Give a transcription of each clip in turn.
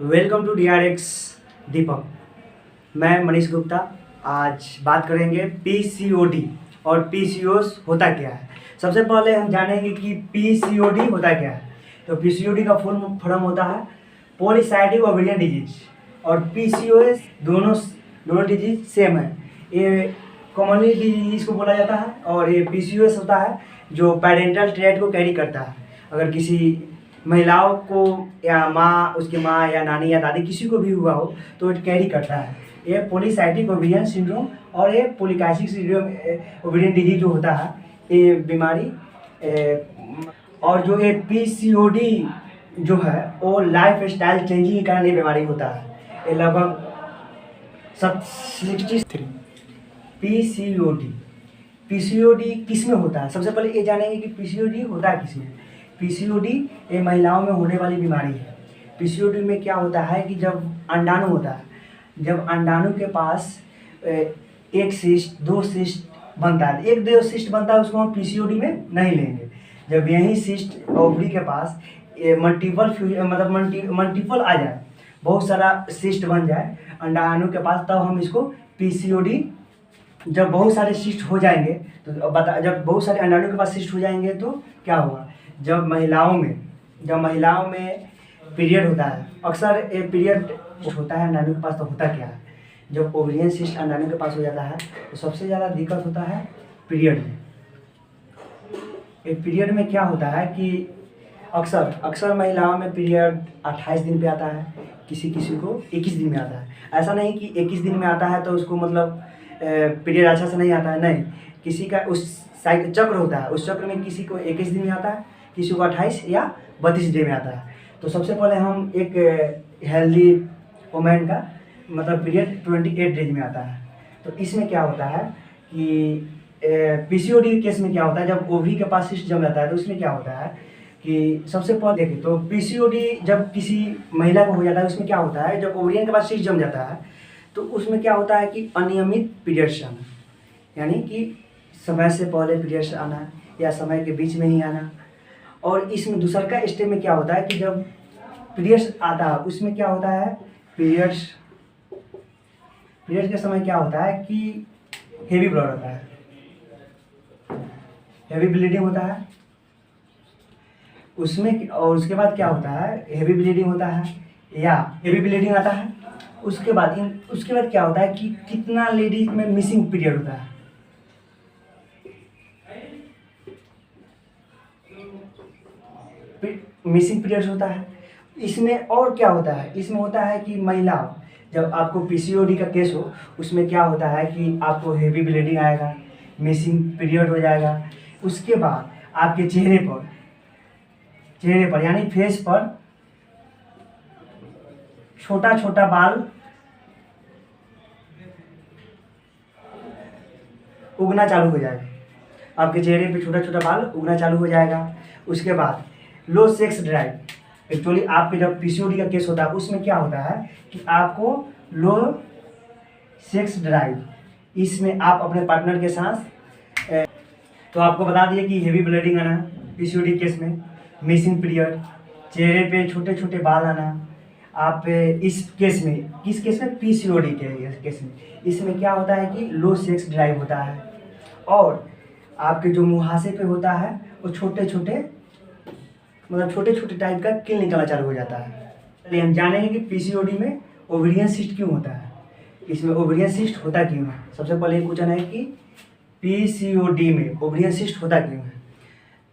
Welcome to DRX दीपक। मैं मनीष गुप्ता। आज बात करेंगे PCOD और PCOS होता क्या है। सबसे पहले हम जानेंगे कि PCOD होता क्या है। तो PCOD का फुल फॉर्म होता है पॉलीसाइटिक ओवेरियन डिजीज, और PCOS दोनों डिजीज सेम है। ये कॉमनली डिजीज को बोला जाता है, और ये PCOS होता है जो पेरेंटल ट्रेट को कैरी करता है। अगर किसी महिलाओं को या माँ, उसकी माँ या नानी या दादी किसी को भी हुआ हो तो ये कैरी करता है। ये पॉलीसाइटिक ओवेरियन सिंड्रोम और ये पॉलीकाइसिक सिंड्रोम ओवेरियन डिजीज जो होता है, ये बीमारी और जो ये PCOD जो है वो लाइफ स्टाइल चेंजिंग के कारण ये बीमारी होता है। ये लगभग 63 PCOD किस में होता है। सबसे पहले ये जानेंगे कि PCOD होता है किस में। PCOD ये महिलाओं में होने वाली बीमारी है। PCOD में क्या होता है कि जब अंडाणु होता है, जब अंडाणु के पास एक सिस्ट, दो सिस्ट बनता है, एक दो सिस्ट बनता है, उसको हम PCOD में नहीं लेंगे। जब यही सिस्ट ओवरी के पास मल्टीपल आ जाए, बहुत सारा सिस्ट बन जाए अंडाणु के पास, तब हम इसको PCOD। जब बहुत सारे सिस्ट हो जाएंगे तो जब बहुत सारे अंडाणु के पास सिस्ट हो जाएंगे तो क्या होगा, जब महिलाओं में पीरियड होता है, अक्सर ये पीरियड होता है अंडाणु के पास, तो होता क्या है, जब ओवेरियन सिस्ट अंडाणु के पास हो जाता है तो सबसे ज़्यादा दिक्कत होता है पीरियड में। ये पीरियड में क्या होता है कि अक्सर महिलाओं में पीरियड 28 दिन पे आता है, किसी को 21 दिन में आता है। ऐसा नहीं कि 21 दिन में आता है तो उसको मतलब पीरियड अच्छा से नहीं आता है, नहीं। किसी का उस साइकिल चक्र होता है, उस चक्र में किसी को 21 दिन में आता है, किसी को 28 या 32 डे में आता है। तो सबसे पहले हम एक हेल्दी वुमेन का मतलब पीरियड 28 डेज में आता है। तो इसमें क्या होता है कि PCOD केस में क्या होता है, जब ओवरी के पास सिस्ट जम जाता है तो उसमें क्या होता है कि सबसे पहले देखें तो PCOD जब किसी महिला को हो जाता है, उसमें क्या होता है, जब ओवरियन के पास सिस्ट जम जाता है तो उसमें क्या होता है कि अनियमित पीरियड्स आना, यानी कि समय से पहले पीरियड्स आना या समय के बीच में ही आना। और इसमें दूसरा का स्टेप में क्या होता है कि जब पीरियड्स आता है उसमें क्या होता है, पीरियड्स के समय क्या होता है कि हेवी ब्लड होता है, हेवी ब्लीडिंग होता है उसमें। और उसके बाद क्या होता है, हेवी ब्लीडिंग होता है या हेवी ब्लीडिंग आता है। उसके बाद क्या होता है कि कितना लेडीज में मिसिंग पीरियड होता है। मिसिंग पीरियड्स होता है। इसमें और क्या होता है, इसमें होता है कि महिला जब आपको PCOD का केस हो, उसमें क्या होता है कि आपको हेवी ब्लीडिंग आएगा, मिसिंग पीरियड हो जाएगा। उसके बाद आपके चेहरे पर यानी फेस पर छोटा छोटा बाल उगना चालू हो जाएगा, आपके चेहरे पे छोटा छोटा बाल उगना चालू हो जाएगा। उसके बाद लो सेक्स ड्राइव। एक्चुअली आपके जब PCOD का केस होता है उसमें क्या होता है कि आपको लो सेक्स ड्राइव, इसमें आप अपने पार्टनर के साथ तो आपको बता दिए कि हेवी ब्लीडिंग आना PCOD केस में, मिसिंग पीरियड, चेहरे पे छोटे छोटे बाल आना। आप इस केस में, किस केस में, PCOD के केस में, इसमें क्या होता है कि लो सेक्स ड्राइव होता है। और आपके जो मुहासे पे होता है वो छोटे छोटे टाइप का कील निकलना चालू हो जाता है। चलिए हम जानेंगे कि PCOD में ओवेरियन सिस्ट क्यों होता है, इसमें ओवेरियन सिस्ट होता क्यों है। सबसे पहले क्वेश्चन है कि PCOD में ओवेरियन सिस्ट होता क्यों है।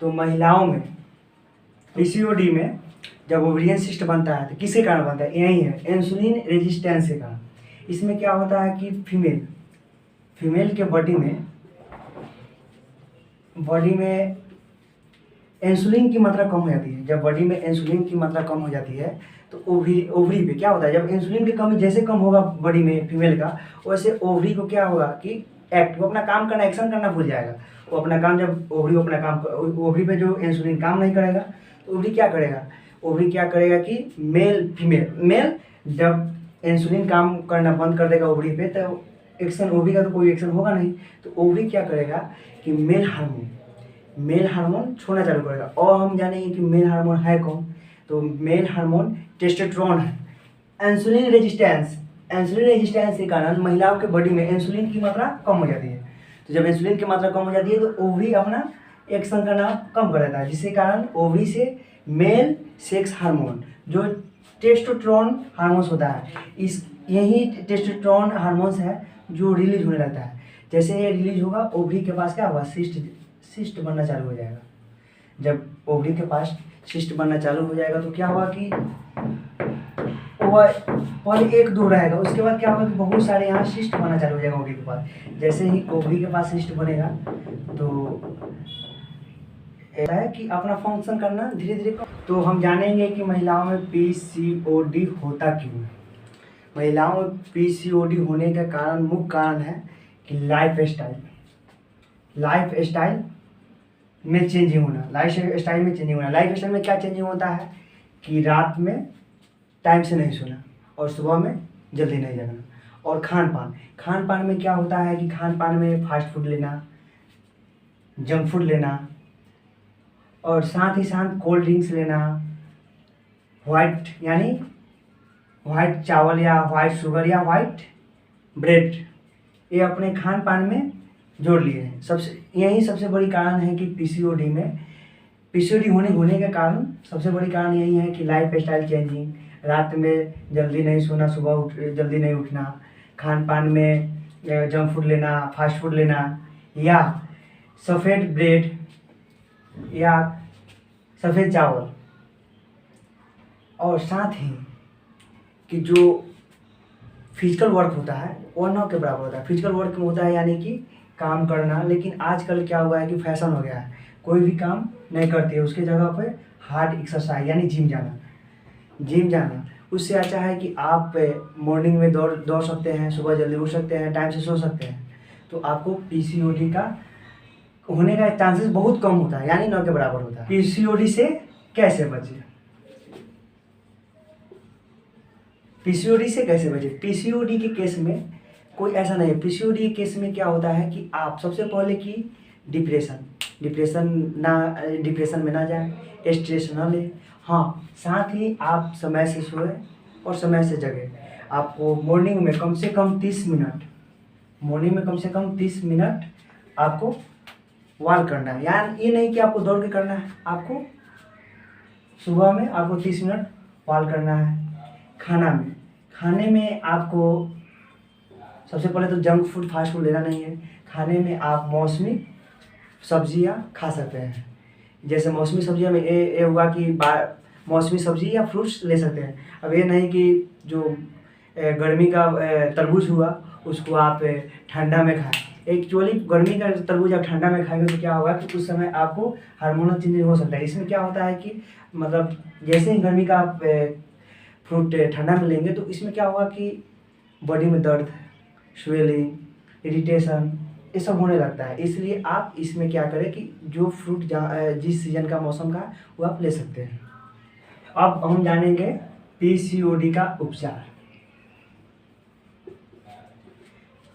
तो महिलाओं में PCOD में जब ओवेरियन सिस्ट बनता है तो किसके कारण बनता है, यही है इंसुलिन रेजिस्टेंस के कारण। इसमें क्या होता है कि फीमेल के बॉडी में इंसुलिन की मात्रा कम हो जाती है। जब बॉडी में इंसुलिन की मात्रा कम हो जाती है तो ओवरी पे क्या होता है, जब इंसुलिन की कमी जैसे कम होगा बॉडी में फीमेल का, वैसे ओवरी को क्या होगा कि वो अपना काम करना, एक्शन करना भूल जाएगा। वो अपना काम, जब ओवरी पे जो इंसुलिन काम नहीं करेगा तो ओवरी क्या करेगा कि मेल जब इंसुलिन काम करना बंद कर देगा ओवरी पे, तो एक्शन ओवरी का तो कोई एक्शन होगा नहीं। तो ओवरी क्या करेगा कि मेल हार्मोन छोड़ना चालू करेगा। और हम जानेंगे कि मेल हार्मोन है कौन, तो मेल हार्मोन टेस्टोस्टेरोन है। इंसुलिन रेजिस्टेंस के कारण महिलाओं के बॉडी में इंसुलिन की मात्रा कम हो जाती है। तो जब इंसुलिन की मात्रा कम हो जाती है तो ओवरी अपना एक्शन करना कम कर देता है, जिसके कारण ओवरी से मेल सेक्स हार्मोन जो टेस्टोस्टेरोन हार्मोन्स होता है, इस यही टेस्टोस्टेरोन हार्मोन्स है जो रिलीज होने लगता है। जैसे ये रिलीज होगा ओवरी के पास क्या होगा, सिस्ट बनना चालू हो जाएगा। जब ओवरी के पास सिस्ट बनना चालू हो जाएगा तो क्या होगा कि वह पहले एक दो रहेगा, उसके बाद क्या होगा कि बहुत सारे यहाँ सिस्ट बनना चालू हो जाएगा ओवरी के पास। जैसे ही ओवरी के पास सिस्ट बनेगा तो ऐसा है कि अपना फंक्शन करना धीरे धीरे तो हम जानेंगे कि महिलाओं में पीसीओडी होता क्यों है। महिलाओं में पीसीओडी होने का कारण, मुख्य कारण है कि लाइफ स्टाइल में चेंजिंग होना। लाइफ स्टाइल में क्या चेंजिंग होता है कि रात में टाइम से नहीं सोना और सुबह में जल्दी नहीं जगना। और खान पान में क्या होता है कि खान पान में फास्ट फूड लेना, जंक फूड लेना और साथ ही साथ कोल्ड ड्रिंक्स लेना, वाइट चावल या वाइट शुगर या वाइट ब्रेड, ये अपने खान पान में जोड़ लिए हैं। यही सबसे बड़ी कारण है कि पीसीओडी होने का कारण सबसे बड़ी कारण यही है कि लाइफ स्टाइल चेंजिंग, रात में जल्दी नहीं सोना, सुबह जल्दी नहीं उठना, खान पान में जंक फूड लेना, फास्ट फूड लेना या सफ़ेद ब्रेड या सफ़ेद चावल, और साथ ही कि जो फिजिकल वर्क होता है वो न के बराबर होता है। फिजिकल वर्क में होता है यानी कि काम करना, लेकिन आजकल क्या हुआ है कि फैशन हो गया है, कोई भी काम नहीं करती है, उसके जगह पे हार्ड एक्सरसाइज यानी जिम जाना। उससे अच्छा है कि आप मॉर्निंग में दौड़ सकते हैं, सुबह जल्दी उठ सकते हैं, टाइम से सो सकते हैं, तो आपको पीसीओडी का होने का चांसेस बहुत कम होता है, यानी 9 के बराबर होता है। पीसीओडी से कैसे बचे? पीसीओडी के केस में कोई ऐसा नहीं है। पीसीओडी के केस में क्या होता है कि आप सबसे पहले कि डिप्रेशन में ना जाए, स्ट्रेस ना ले। हाँ, साथ ही आप समय से सोए और समय से जगे। आपको मॉर्निंग में कम से कम 30 मिनट आपको वॉक करना है। यानी ये नहीं कि आपको दौड़ के करना है, आपको सुबह में आपको 30 मिनट वॉक करना है। खाने में आपको सबसे पहले तो जंक फूड फास्ट फूड लेना नहीं है। खाने में आप मौसमी सब्जियां खा सकते हैं। जैसे मौसमी सब्जियां में ये हुआ कि मौसमी सब्जी या फ्रूट्स ले सकते हैं। अब ये नहीं कि जो गर्मी का तरबूज हुआ उसको आप ठंडा में खाएं। एक्चुअली गर्मी का तरबूज आप ठंडा में खाएंगे तो क्या होगा कि उस समय आपको हार्मोनल चेंजेस हो सकता है। इसमें क्या होता है कि मतलब जैसे ही गर्मी का आप फ्रूट ठंडा में लेंगे तो इसमें क्या होगा कि बॉडी में दर्द, स्वेलिंग, इरिटेशन ये सब होने लगता है। इसलिए आप इसमें क्या करें कि जो फ्रूट जिस सीजन का मौसम का वो आप ले सकते हैं। अब हम जानेंगे पीसीओडी का उपचार।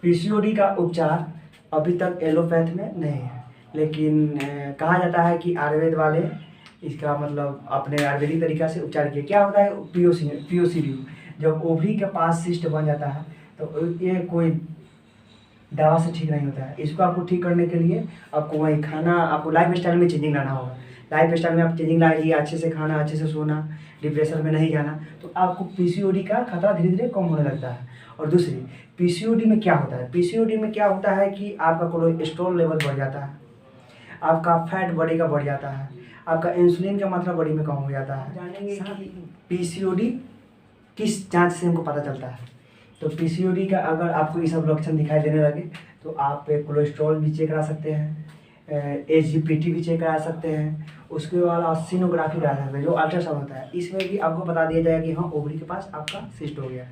पीसीओडी का उपचार अभी तक एलोपैथ में नहीं है, लेकिन कहा जाता है कि आयुर्वेद वाले इसका मतलब अपने आयुर्वेदिक तरीका से उपचार किया। क्या होता है पीओसीडी? जब ओवरी के पास सिस्ट बन जाता है तो ये कोई दवा से ठीक नहीं होता है। इसको आपको ठीक करने के लिए आपको वही खाना, आपको लाइफ स्टाइल में चेंजिंग लाना होगा। लाइफ स्टाइल में आप चेंजिंग लाइए, अच्छे से खाना, अच्छे से सोना, डिप्रेशन में नहीं जाना, तो आपको पीसीओडी का खतरा धीरे धीरे कम होने लगता है। और दूसरी, पीसीओडी में क्या होता है? पीसीओडी में क्या होता है कि आपका कोलेस्ट्रॉल लेवल बढ़ जाता है, आपका फैट बॉडी का बढ़ जाता है, आपका इंसुलिन का मात्रा बॉडी में कम हो जाता है। जानेंगे कि पीसीओडी किस जांच से हमको पता चलता है। तो पीसीओडी का अगर आपको ये सब लक्षण दिखाई देने लगे तो आप कोलेस्ट्रॉल भी चेक करा सकते हैं, एसजीपीटी भी चेक करा सकते हैं, उसके बाद सीनोग्राफी करा सकते हैं जो अल्ट्रासाउंड होता है। इसमें भी आपको बता दिया जाएगा कि हाँ ओवरी के पास आपका सिस्ट हो गया।